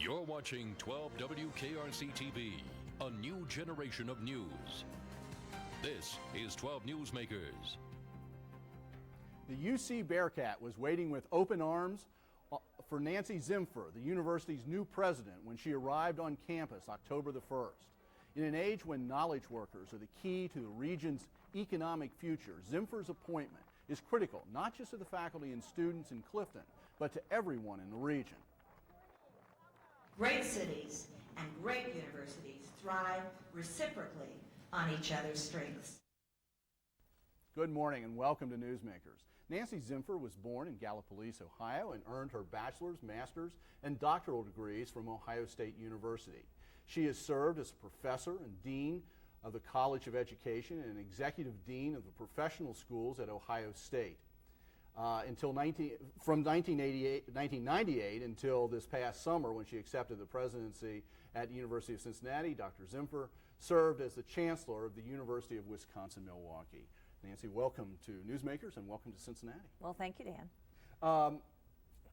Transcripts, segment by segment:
You're watching 12 WKRC TV, a new generation of news. This is 12 Newsmakers. The UC Bearcat was waiting with open arms for Nancy Zimpher, the university's new president, when she arrived on campus October the 1st. In an age when knowledge workers are the key to the region's economic future, Zimpher's appointment is critical, not just to the faculty and students in Clifton, but to everyone in the region. Great cities and great universities thrive reciprocally on each other's strengths. Good morning and welcome to Newsmakers. Nancy Zimpher was born in Gallipolis, Ohio, and earned her bachelor's, master's, and doctoral degrees from Ohio State University. She has served as a professor and dean of the College of Education and executive dean of the professional schools at Ohio State. From 1998 until this past summer, when she accepted the presidency at the University of Cincinnati, Dr. Zimpher served as the chancellor of the University of Wisconsin-Milwaukee. Nancy, welcome to Newsmakers and welcome to Cincinnati. Well, thank you, Dan.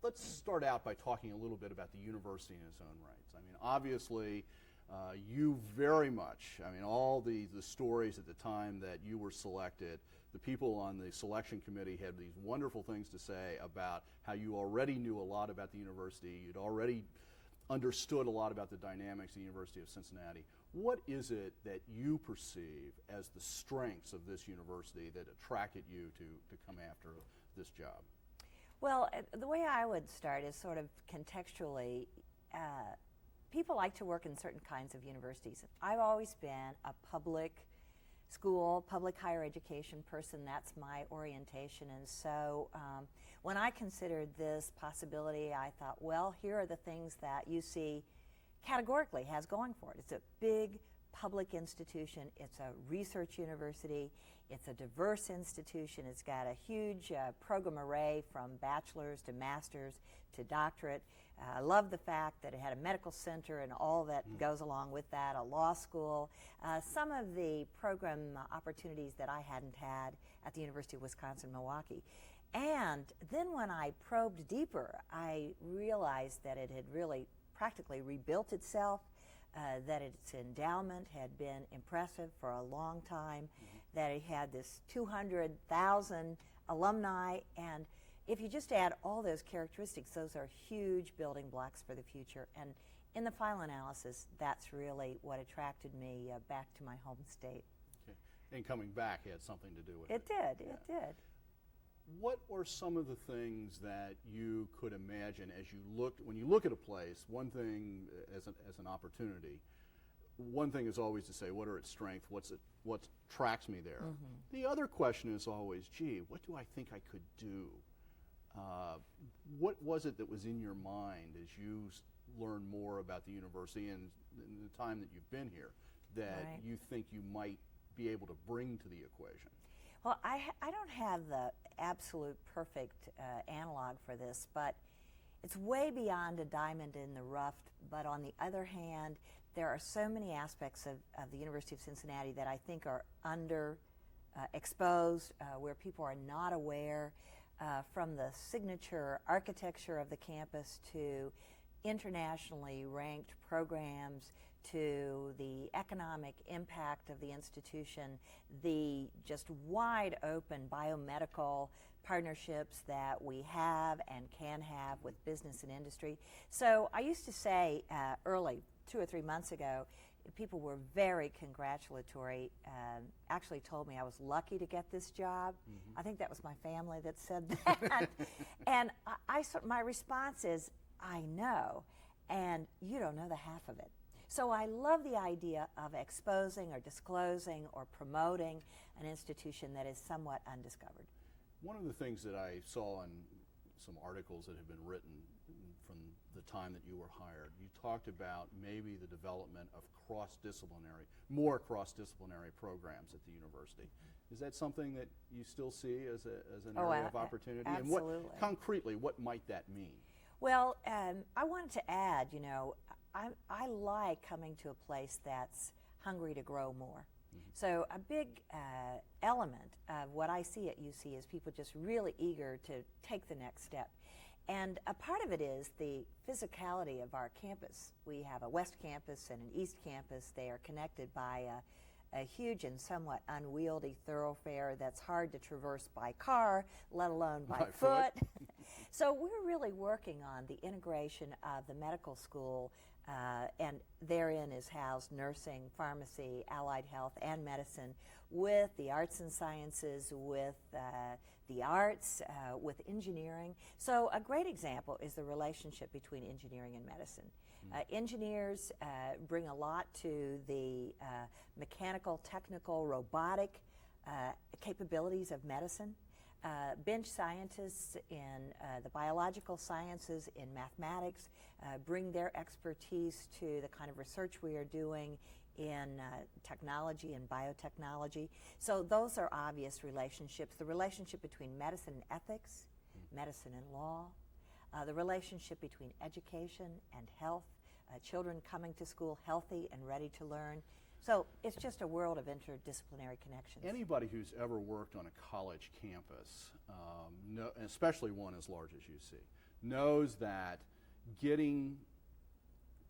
Let's start out by talking a little bit about the university in its own rights. I mean, obviously, you very much, all the stories at the time that you were selected, the people on the selection committee had these wonderful things to say about how you already knew a lot about the university, you'd already understood a lot about the dynamics of the University of Cincinnati. What is it that you perceive as the strengths of this university that attracted you to come after this job? Well, the way I would start is sort of contextually. People like to work in certain kinds of universities. I've always been a public school, public higher education person. That's my orientation. And so when I considered this possibility, I thought, well, here are the things that UC categorically has going for it. It's a big public institution. It's a research university. It's a diverse institution. It's got a huge program array from bachelor's to master's to doctorate. I love the fact that it had a medical center and all that goes along with that, a law school. Some of the program opportunities that I hadn't had at the University of Wisconsin-Milwaukee. And then when I probed deeper, I realized that it had really practically rebuilt itself. That its endowment had been impressive for a long time, that it had this 200,000 alumni, and if you just add all those characteristics, those are huge building blocks for the future. And in the final analysis, that's really what attracted me back to my home state. Okay. And coming back had something to do with it. It did, yeah. It did. What are some of the things that you could imagine as you when you look at a place, one thing as an opportunity, one thing is always to say, what are its strengths, what attracts me there? Mm-hmm. The other question is always, gee, what do I think I could do? What was it that was in your mind as you learned more about the university and in the time that you've been here that you think you might be able to bring to the equation? Well, I don't have the absolute perfect analog for this, but it's way beyond a diamond in the rough. But on the other hand, there are so many aspects of the University of Cincinnati that I think are exposed, where people are not aware, from the signature architecture of the campus to internationally ranked programs, to the economic impact of the institution, the just wide open biomedical partnerships that we have and can have with business and industry. So I used to say early, 2 or 3 months ago, people were very congratulatory, actually told me I was lucky to get this job. Mm-hmm. I think that was my family that said that. And my response is, I know, and you don't know the half of it. So I love the idea of exposing or disclosing or promoting an institution that is somewhat undiscovered. One of the things that I saw in some articles that have been written from the time that you were hired, you talked about maybe the development of more cross-disciplinary programs at the university. Is that something that you still see as an area of opportunity? Absolutely. And concretely, what might that mean? Well, I wanted to add, I like coming to a place that's hungry to grow more. Mm-hmm. So a big element of what I see at UC is people just really eager to take the next step. And a part of it is the physicality of our campus. We have a west campus and an east campus. They are connected by a huge and somewhat unwieldy thoroughfare that's hard to traverse by car, let alone by foot. So we're really working on the integration of the medical school, and therein is housed nursing, pharmacy, allied health, and medicine, with the arts and sciences, with the arts, with engineering. So a great example is the relationship between engineering and medicine. Engineers bring a lot to the mechanical, technical, robotic capabilities of medicine. Bench scientists in the biological sciences, in mathematics, bring their expertise to the kind of research we are doing in technology and biotechnology. So those are obvious relationships. The relationship between medicine and ethics, medicine and law, the relationship between education and health, children coming to school healthy and ready to learn. So it's just a world of interdisciplinary connections. Anybody who's ever worked on a college campus, especially one as large as UC, knows that getting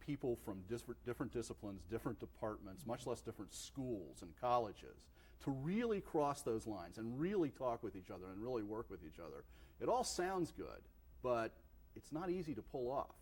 people from different disciplines, different departments, much less different schools and colleges, to really cross those lines and really talk with each other and really work with each other. It all sounds good, but it's not easy to pull off.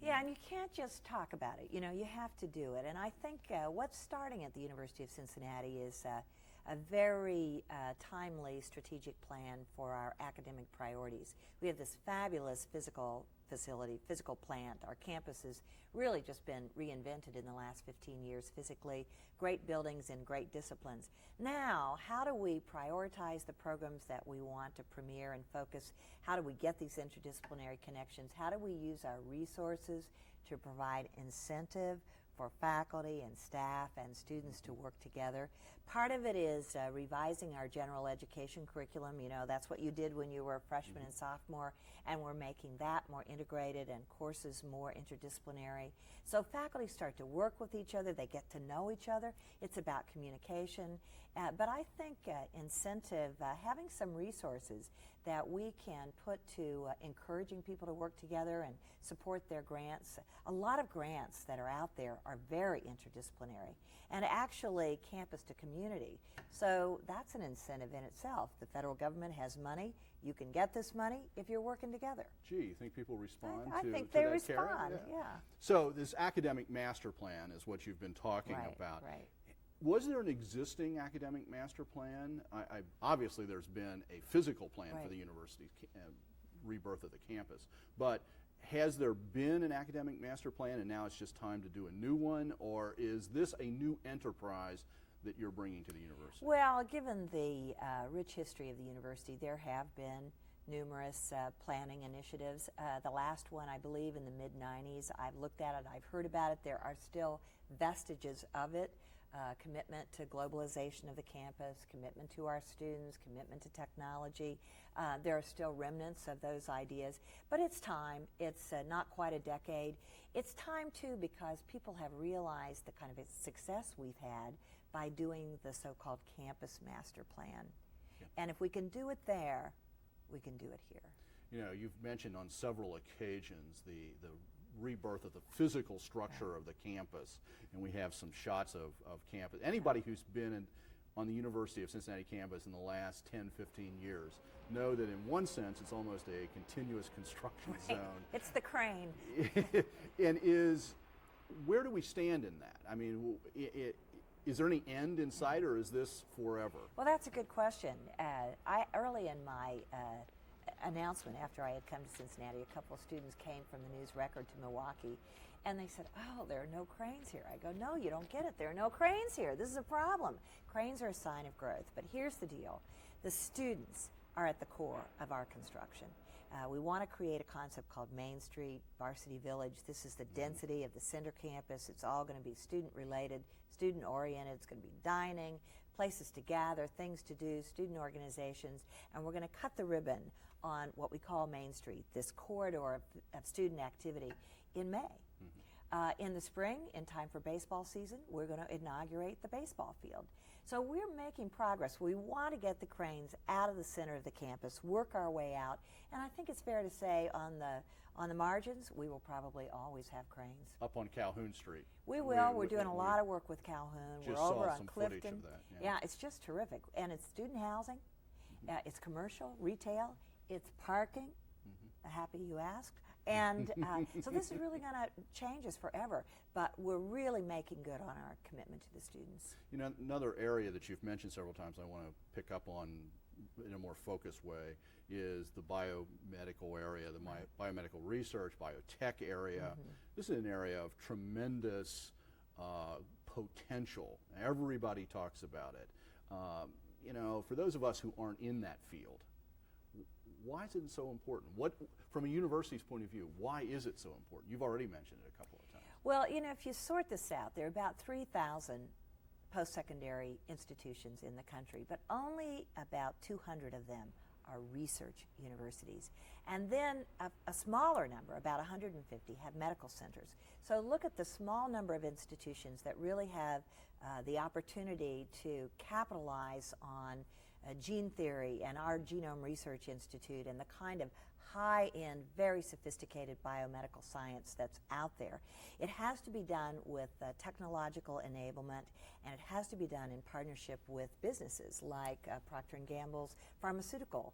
Yeah, and you can't just talk about it. You know, you have to do it. And I think what's starting at the University of Cincinnati is a very timely strategic plan for our academic priorities. We have this fabulous physical facility, physical plant. Our campus has really just been reinvented in the last 15 years physically. Great buildings and great disciplines. Now, how do we prioritize the programs that we want to premiere and focus? How do we get these interdisciplinary connections? How do we use our resources to provide incentive for faculty and staff and students to work together? Part of it is revising our general education curriculum. You know, that's what you did when you were a freshman and sophomore, and we're making that more integrated and courses more interdisciplinary. So faculty start to work with each other, they get to know each other. It's about communication, but I think incentive, having some resources that we can put to encouraging people to work together and support their grants. A lot of grants that are out there are very interdisciplinary and actually campus to community. So that's an incentive in itself. The federal government has money. You can get this money if you're working together. Gee, you think people respond I to think to they that respond, carrot? yeah. So this academic master plan is what you've been talking about. Right. Was there an existing academic master plan? Obviously, there's been a physical plan for the university's rebirth of the campus, but has there been an academic master plan and now it's just time to do a new one, or is this a new enterprise that you're bringing to the university? Well, given the rich history of the university, there have been numerous planning initiatives. The last one, I believe, in the mid-90s. I've looked at it, I've heard about it. There are still vestiges of it. Commitment to globalization of the campus, commitment to our students, commitment to technology. There are still remnants of those ideas, but it's time. It's not quite a decade. It's time, too, because people have realized the kind of success we've had by doing the so-called campus master plan. Yeah. And if we can do it there, we can do it here. You know, you've mentioned on several occasions the rebirth of the physical structure of the campus, and we have some shots of campus. Anybody who's been on the University of Cincinnati campus in the last 10, 15 years know that in one sense it's almost a continuous construction zone. It's the crane. And where do we stand in that? I mean, is there any end in sight, or is this forever? Well, that's a good question. Early in my announcement, after I had come to Cincinnati, a couple of students came from the News Record to Milwaukee, and they said, "Oh, there are no cranes here." I go, "No, you don't get it. There are no cranes here. This is a problem. Cranes are a sign of growth." But here's the deal. The students are at the core of our construction. We want to create a concept called Main Street, Varsity Village. This is the density of the center campus. It's all going to be student-related, student-oriented. It's going to be dining, places to gather, things to do, student organizations, and we're going to cut the ribbon on what we call Main Street, this corridor of student activity, in May. In the spring, in time for baseball season, we're going to inaugurate the baseball field. So we're making progress. We want to get the cranes out of the center of the campus, work our way out, and I think it's fair to say on the margins, we will probably always have cranes. Up on Calhoun Street. We will. We're doing a lot of work with Calhoun. We're over on some Clifton. Footage of that, yeah, it's just terrific. And it's student housing, it's commercial, retail, it's parking. Happy you asked. And so this is really going to change us forever, but we're really making good on our commitment to the students. You know, another area that you've mentioned several times I want to pick up on in a more focused way is the biomedical area, the biomedical research, biotech area. This is an area of tremendous potential. Everybody talks about it. You know, for those of us who aren't in that field, why is it so important? What, from a university's point of view, why is it so important? You've already mentioned it a couple of times. Well, you know, if you sort this out, there are about 3,000 post-secondary institutions in the country, but only about 200 of them are research universities. And then a smaller number, about 150, have medical centers. So look at the small number of institutions that really have the opportunity to capitalize on gene theory and our Genome Research Institute and the kind of high-end, very sophisticated biomedical science that's out there. It has to be done with technological enablement, and it has to be done in partnership with businesses like Procter & Gamble's pharmaceutical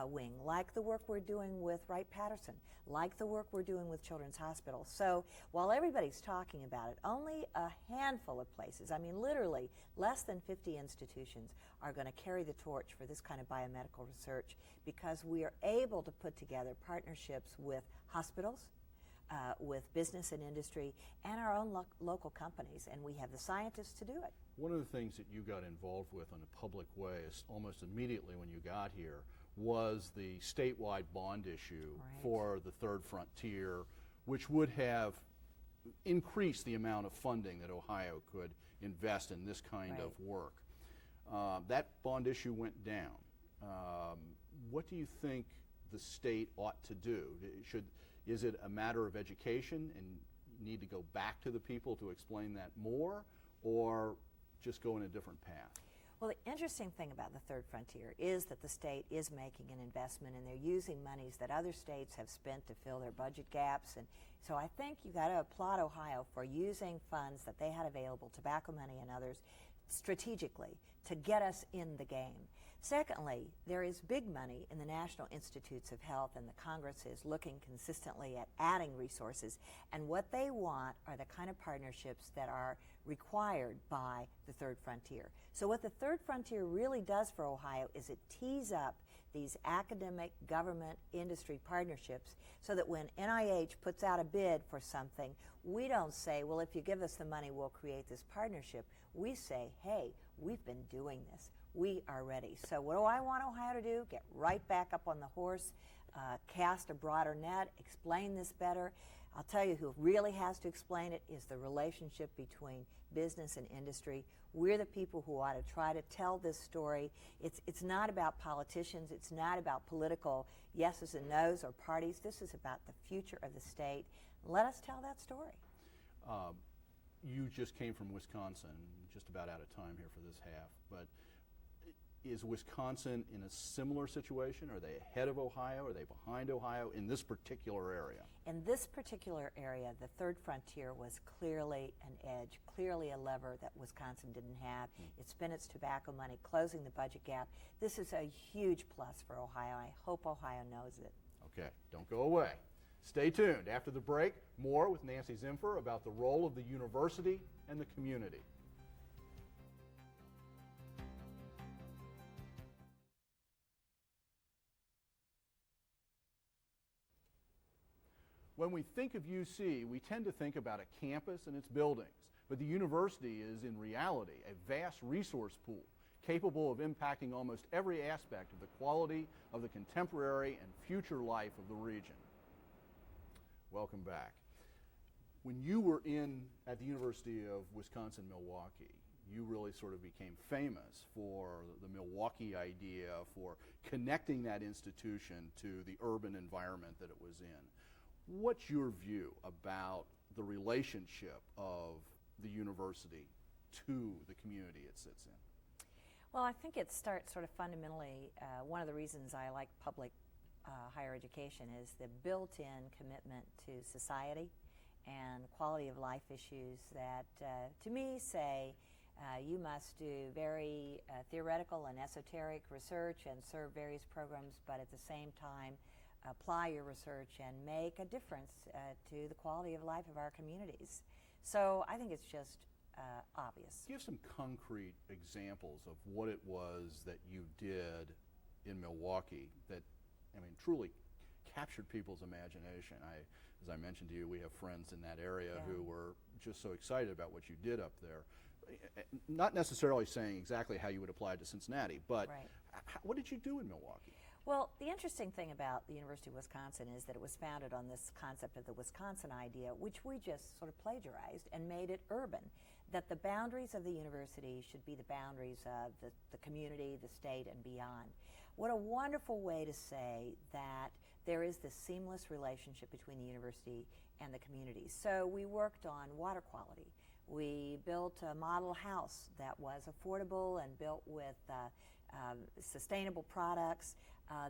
wing, like the work we're doing with Wright-Patterson, like the work we're doing with Children's Hospital. So while everybody's talking about it, only a handful of places, I mean literally less than 50 institutions, are going to carry the torch for this kind of biomedical research because we are able to put together partnerships with hospitals, with business and industry, and our own local companies, and we have the scientists to do it. One of the things that you got involved with in a public way is almost immediately when you got here was the statewide bond issue for the third frontier, which would have increased the amount of funding that Ohio could invest in this kind of work. That bond issue went down. What do you think the state ought to do? Is it a matter of education and you need to go back to the people to explain that more, or just go in a different path? Well, the interesting thing about the third frontier is that the state is making an investment, and they're using monies that other states have spent to fill their budget gaps. And so I think you got to applaud Ohio for using funds that they had available, tobacco money and others, strategically to get us in the game. Secondly, there is big money in the National Institutes of Health, and the Congress is looking consistently at adding resources, and what they want are the kind of partnerships that are required by the third frontier. So what the third frontier really does for Ohio is it tees up these academic, government, industry partnerships so that when NIH puts out a bid for something, we don't say, well, if you give us the money, we'll create this partnership. We say, hey, we've been doing this. We are ready. So what do I want Ohio to do? Get right back up on the horse, cast a broader net, explain this better. I'll tell you who really has to explain it is the relationship between business and industry. We're the people who ought to try to tell this story. It's not about politicians. It's not about political yeses and nos or parties. This is about the future of the state. Let us tell that story. You just came from Wisconsin, just about out of time here for this half, but is Wisconsin in a similar situation? Are they ahead of Ohio? Are they behind Ohio in this particular area? In this particular area, the third frontier was clearly an edge, clearly a lever that Wisconsin didn't have. It spent its tobacco money closing the budget gap. This is a huge plus for Ohio. I hope Ohio knows it. Okay, don't go away. Stay tuned. After the break, more with Nancy Zimpher about the role of the university and the community. When we think of UC, we tend to think about a campus and its buildings, but the university is in reality a vast resource pool capable of impacting almost every aspect of the quality of the contemporary and future life of the region. Welcome back. When you were at the University of Wisconsin-Milwaukee, you really sort of became famous for the Milwaukee idea, for connecting that institution to the urban environment that it was in. What's your view about the relationship of the university to the community it sits in? Well, I think it starts sort of fundamentally, one of the reasons I like public higher education is the built-in commitment to society and quality of life issues that, to me, say you must do very theoretical and esoteric research and serve various programs, but at the same time apply your research and make a difference to the quality of life of our communities. So I think it's just obvious. Give some concrete examples of what it was that you did in Milwaukee that, I mean, truly captured people's imagination. As I mentioned to you, we have friends in that area who were just so excited about what you did up there. Not necessarily saying exactly how you would apply it to Cincinnati, but what did you do in Milwaukee? Well, the interesting thing about the University of Wisconsin is that it was founded on this concept of the Wisconsin idea, which we just sort of plagiarized and made it urban, that the boundaries of the university should be the boundaries of the community, the state, and beyond. What a wonderful way to say that there is this seamless relationship between the university and the community. So we worked on water quality. We built a model house that was affordable and built with sustainable products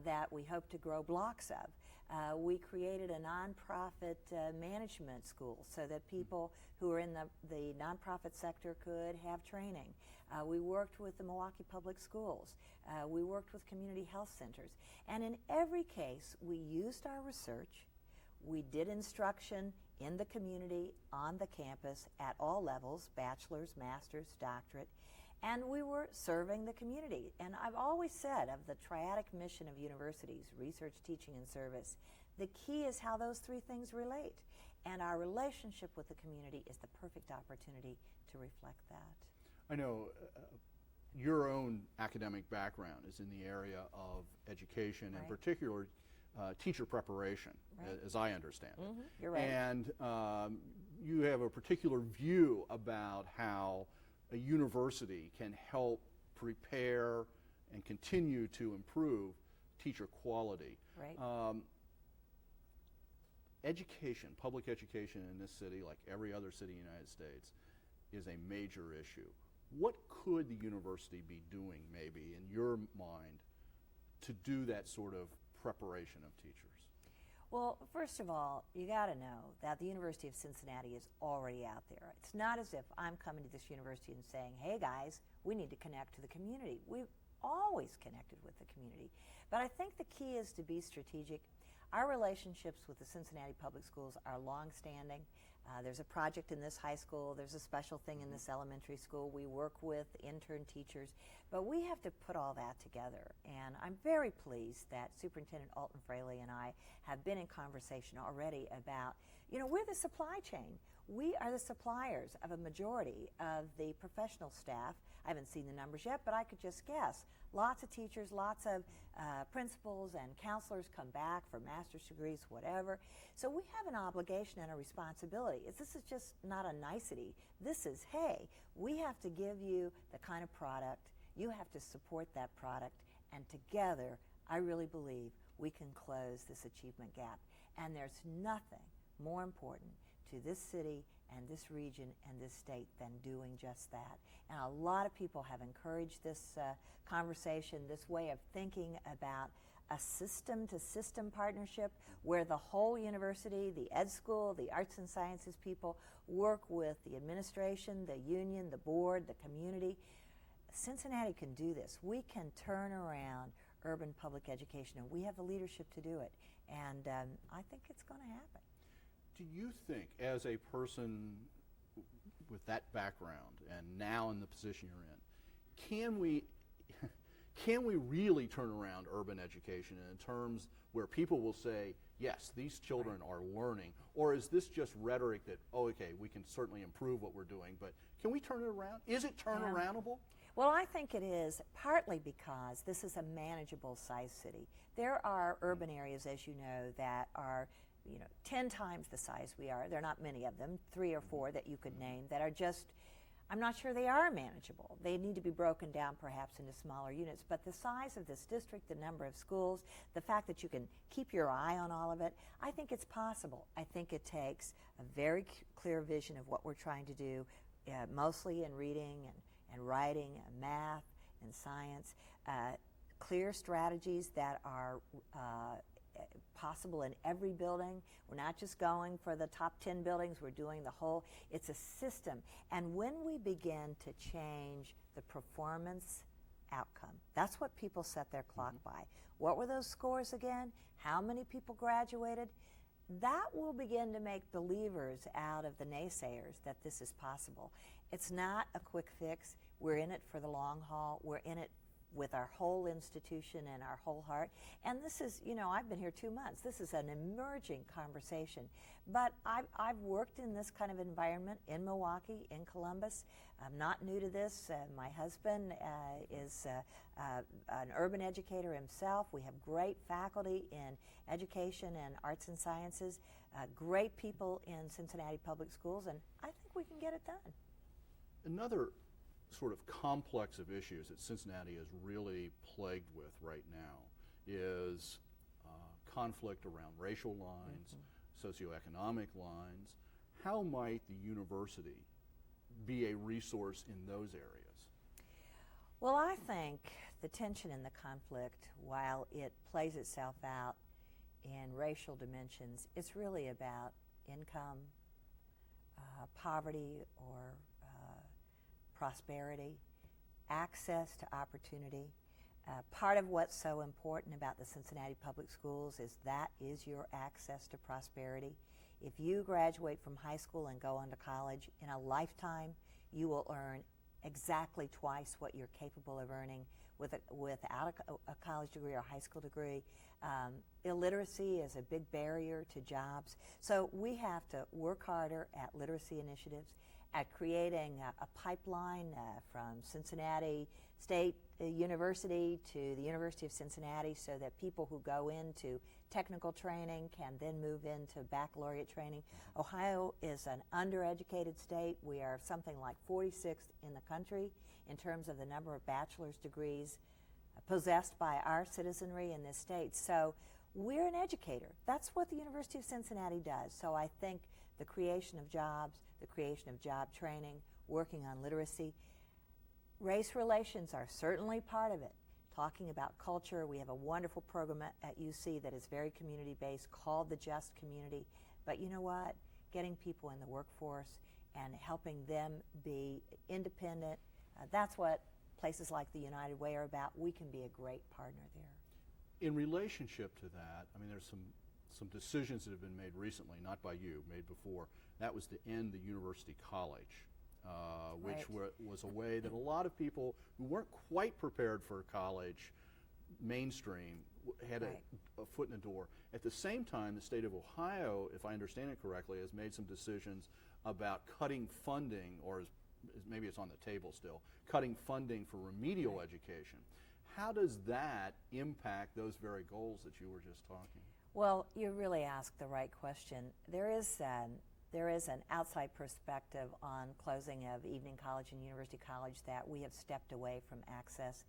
that we hope to grow blocks of. We created a nonprofit management school so that people who are in the nonprofit sector could have training. We worked with the Milwaukee Public Schools. We worked with community health centers. And in every case, we used our research. We did instruction in the community, on the campus, at all levels, bachelor's, master's, doctorate, and we were serving the community. And I've always said of the triadic mission of universities, research, teaching, and service, the key is how those three things relate. And our relationship with the community is the perfect opportunity to reflect that. I know your own academic background is in the area of education, in particular teacher preparation, as I understand it. You're right. And you have a particular view about how a university can help prepare and continue to improve teacher quality. Right. Education, public education in this city, like every other city in the United States, is a major issue. What could the university be doing, maybe, in your mind, to do that sort of preparation of teachers? Well, first of all, you got to know that the University of Cincinnati is already out there. It's not as if I'm coming to this university and saying, hey guys, we need to connect to the community. We've always connected with the community. But I think the key is to be strategic. Our relationships with the Cincinnati Public Schools are long-standing. There's a project in this high school. There's a special thing in this elementary school. We work with intern teachers. But we have to put all that together. And I'm very pleased that Superintendent Alton Fraley and I have been in conversation already about, you know, we're the supply chain. We are the suppliers of a majority of the professional staff. I haven't seen the numbers yet, but I could just guess. Lots of teachers, lots of principals and counselors come back for master's degrees, whatever. So we have an obligation and a responsibility. This is just not a nicety. This is, hey, we have to give you the kind of product, you have to support that product, and together, I really believe we can close this achievement gap. And there's nothing more important to this city and this region and this state than doing just that. And a lot of people have encouraged this conversation, this way of thinking about a system-to-system partnership where the whole university, the ed school, the arts and sciences people work with the administration, the union, the board, the community. Cincinnati can do this. We can turn around urban public education, and we have the leadership to do it. And I think it's going to happen. Do you think, as a person with that background and now in the position you're in, can we really turn around urban education in terms where people will say, yes, these children are learning, or is this just rhetoric that, oh, okay, we can certainly improve what we're doing, but can we turn it around? Is it turnaroundable? Well, I think it is, partly because this is a manageable size city. There are urban areas, as you know, that are 10 times the size we are. There are not many of them, 3 or 4 that you could name, that are just, I'm not sure they are manageable. They need to be broken down perhaps into smaller units. But the size of this district, the number of schools, the fact that you can keep your eye on all of it, I think it's possible. I think it takes a very clear vision of what we're trying to do, mostly in reading and writing and math, in science, clear strategies that are possible in every building. We're not just going for the top 10 buildings, we're doing the whole. It's a system. And when we begin to change the performance outcome, that's what people set their clock by. What were those scores again? How many people graduated? That will begin to make believers out of the naysayers that this is possible. It's not a quick fix. We're in it for the long haul. We're in it with our whole institution and our whole heart. And this is, you know, I've been here 2 months. This is an emerging conversation. But I've worked in this kind of environment in Milwaukee, in Columbus. I'm not new to this. My husband is an urban educator himself. We have great faculty in education and arts and sciences, great people in Cincinnati Public Schools, and I think we can get it done. Another sort of complex of issues that Cincinnati is really plagued with right now is conflict around racial lines, socioeconomic lines. How might the university be a resource in those areas? Well, I think the tension and the conflict, while it plays itself out in racial dimensions, it's really about income, poverty, or prosperity, access to opportunity. Part of what's so important about the Cincinnati Public Schools is that is your access to prosperity. If you graduate from high school and go on to college, in a lifetime you will earn exactly twice what you're capable of earning without a college degree or high school degree. Illiteracy is a big barrier to jobs. So we have to work harder at literacy initiatives, at creating a pipeline from Cincinnati State University to the University of Cincinnati so that people who go into technical training can then move into baccalaureate training. Ohio is an undereducated state. We are something like 46th in the country in terms of the number of bachelor's degrees possessed by our citizenry in this state. So we're an educator. That's what the University of Cincinnati does. So I think the creation of jobs, the creation of job training, working on literacy. Race relations are certainly part of it. Talking about culture, we have a wonderful program at UC that is very community-based called the Just Community. But you know what? Getting people in the workforce and helping them be independent, that's what places like the United Way are about. We can be a great partner there. In relationship to that, I mean, there's some decisions that have been made recently, not by you, made before. That was to end the University College, which was a way that a lot of people who weren't quite prepared for college mainstream had a foot in the door. At the same time, the state of Ohio, if I understand it correctly, has made some decisions about cutting funding, or maybe it's on the table still, cutting funding for remedial education. How does that impact those very goals that you were just talking? Well, you really asked the right question. There is an outside perspective on closing of evening college and university college that we have stepped away from access.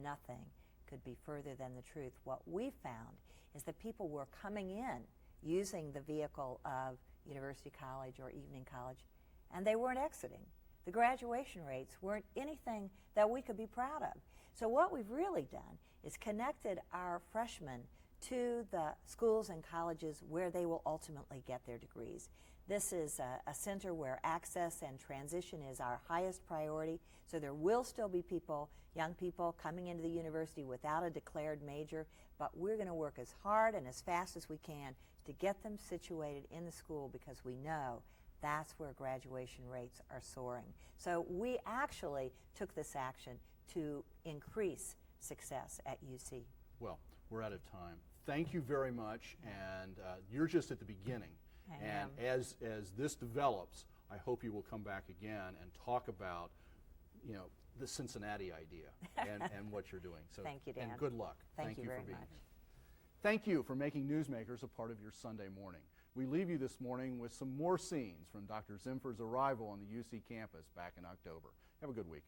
Nothing could be further than the truth. What we found is that people were coming in using the vehicle of university college or evening college, and they weren't exiting. The graduation rates weren't anything that we could be proud of. So what we've really done is connected our freshmen to the schools and colleges where they will ultimately get their degrees. This is a center where access and transition is our highest priority, so there will still be people, young people, coming into the university without a declared major, but we're going to work as hard and as fast as we can to get them situated in the school because we know that's where graduation rates are soaring. So we actually took this action to increase success at UC. Well, we're out of time. Thank you very much, and you're just at the beginning. And as this develops, I hope you will come back again and talk about, you know, the Cincinnati idea and what you're doing. So thank you, Dan. And good luck. Thank you for very being much. here. Thank you for making Newsmakers a part of your Sunday morning. We leave you this morning with some more scenes from Dr. Zimpher's arrival on the UC campus back in October. Have a good week.